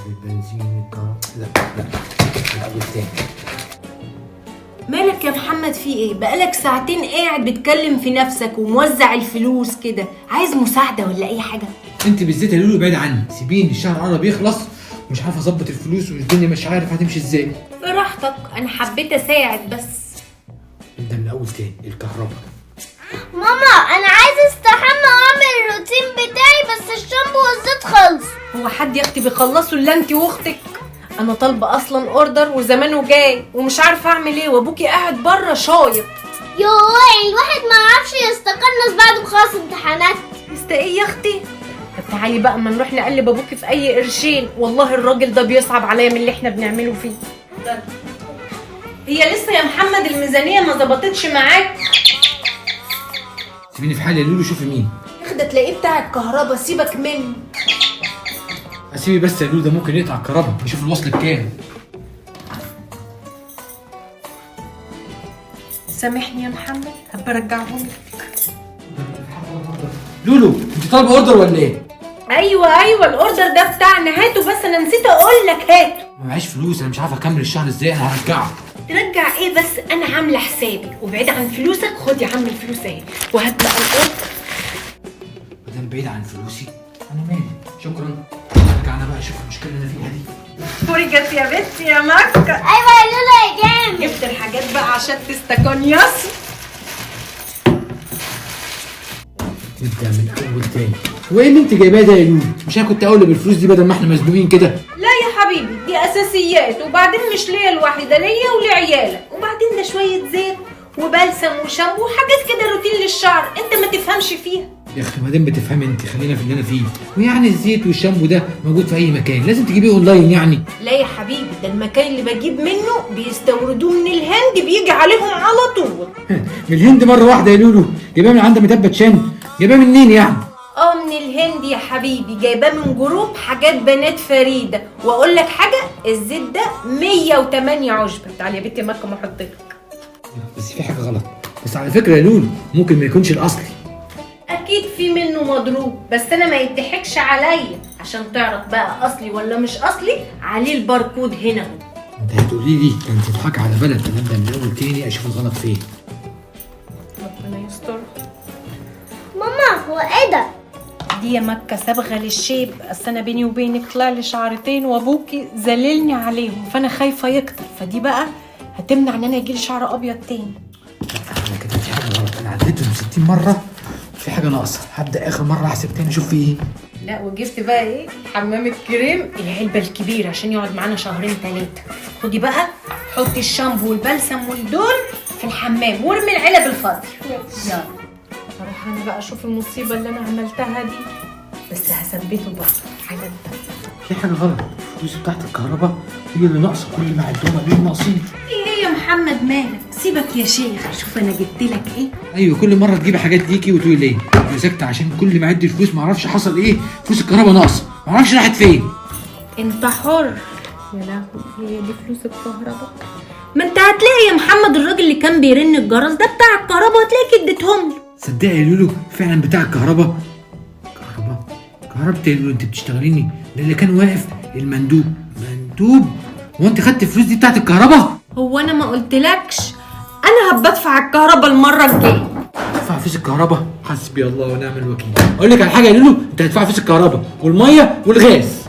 البنزين لا الأول تاني. مالك يا محمد في ايه؟ بقالك ساعتين قاعد بتكلم في نفسك وموزع الفلوس كده، عايز مساعدة ولا اي حاجة؟ انت بالذات يا لولو بعيد عني، سيبيني الشهر قرب يخلص ومش عارف اظبط الفلوس والدنيا مش عارف هتمشي ازاي. براحتك، انا حبيت اساعد بس. نبدأ من الأول تاني. الكهرباء. ماما انا عايزه استحمى واعمل الروتين بتاعي بس الشامبو والزيت خلص. هو حد يا اختي بيخلصوا الا انت واختك؟ انا طالبه اصلا اوردر وزمانه جاي ومش عارفه اعمل ايه، وابوكي قاعد بره شايط. يوه الواحد ما يعرفش يستقنص بعد ما خلص امتحانات. ايه يا اختي؟ طب تعالي بقى اما نروح نقلب ابوكي في اي قرشين، والله الراجل ده بيصعب عليا من اللي احنا بنعمله فيه. هي لسه يا محمد الميزانيه ما ظبطتش معاك؟ سيبيني في حالي يا لولو، شوفي مين. ياخده تلاقيه بتاع الكهرباء، سيبك منه. اسيبي بس يا لولو، ده ممكن يقطع الكهرباء. نشوف الوصل بكام. سامحني يا محمد، هبقى ارجعهم لك. لولو انت طالبه اوردر ولا ايه؟ ايوه الاوردر ده بتاعنا، هاته. بس انا نسيت اقول لك هاته. ما معيش فلوس، انا مش عارف اكمل الشهر ازاي، انا هرجعه. ترجع ايه بس؟ انا عامله حسابي، وبعيد عن فلوسك. خد يا عم الفلوس اهي، وهات بقى الاوردر. بدل بعيد عن فلوسي انا مالي. شكرا. رجعنا بقى نشوف المشكله اللي انا فيها دي. فرجت يا بنتي يا مكه. ايوه يا لولا يا جامد. جبت الحاجات بقى عشان تستكونياس. نبدا من اول تاني. هو ايه اللي انت جايباه ده يا لولو؟ مش انا كنت اقول بالفلوس دي بدل ما احنا مزنوقين كده؟ لا يا حبيبي، دي اساسيات، وبعدين مش ليا لوحدي، ده ليا ولعيالك، وبعدين ده شويه زيت وبلسم وشامبو وحاجات كده روتين للشعر، انت ما تفهمش فيها. يا اخي ما دام بتفهمي انت، خلينا في اللي انا فيه. ويعني الزيت والشامبو ده موجود في اي مكان، لازم تجيبيه اونلاين يعني؟ لا يا حبيبي، ده المكان اللي بجيب منه بيستوردوه من الهند، بيجي عليهم على طول. من الهند مره واحده يا لولو؟ جايباه من عند متبت شان؟ جايباه منين يعني؟ من الهند يا حبيبي، جايباه من جروب حاجات بنات فريده. واقول لك حاجه، الزيت ده 108 عشبه. تعالي يا بنتي مكه ما احطلك. بس في حاجه غلط. بس على فكره يا لولو، ممكن ما يكونش الاصلي. اكيد في منه مضروب، بس انا ما يضحكش عليا. عشان تعرف بقى اصلي ولا مش اصلي، عليه الباركود هنا اهو. انت هتقولي لي ده انت تضحك على بلد. انا ابدا من الاول تاني اشوف الغلط فين. ربنا يستر. ماما هو ايه ده؟ دي يا مكه صبغه للشيب، بس انا بيني وبينك طلع لي شعرتين وابوكي زللني عليهم، فانا خايفه يكتر، فدي بقى هتمنع ان انا يجيلي شعر ابيض تاني. انا كده في حاجه غلط. انا عديتهم 60 مره، في حاجه ناقصه. هبدا اخر مره احسب تاني اشوف في ايه. لا وجبت بقى ايه؟ حمام الكريم، العلبه الكبيره عشان يقعد معانا شهرين 3. خدي بقى حطي الشامبو والبلسم والدول في الحمام، وارمي العلب الفاضيه. يلا اروح انا بقى اشوف المصيبه اللي انا عملتها دي، بس هثبته بقى حاجه انت. في حاجه غلط. الفلوس بتاعت الكهرباء هي اللي ناقصه، كل ما عدهم ليه ناقصين. ايه يا محمد مالك؟ سيبك يا شيخ، شوف انا جبت لك ايه. ايوه كل مره تجيبي حاجات ليكي وتقولي ليه؟ انا ساكته عشان كل ما اعد الفلوس ما اعرفش حصل ايه. فلوس الكهرباء ناقصه، ما اعرفش راحت فين. انت حر. يا لهوي، هي دي فلوس الكهرباء؟ ما انت هتلاقي يا محمد الراجل اللي كان بيرن الجرس ده بتاع الكهرباء، هتلاقيك اديتهم له. صدقي يا لولو فعلا بتاع الكهرباء. كهرباء يا لولو؟ انت بتشتغليني؟ ده اللي كان واقف المندوب. مندوب؟ هو انت خدت الفلوس دي بتاعت الكهرباء؟ هو انا ما قلتلكش؟ انا هبدفع الكهرباء المره الجايه. هدفع فلوس الكهرباء؟ حسبي الله ونعم الوكيل. اقول لك على حاجه يا لولو، انت هتدفع فلوس الكهرباء والميه والغاز.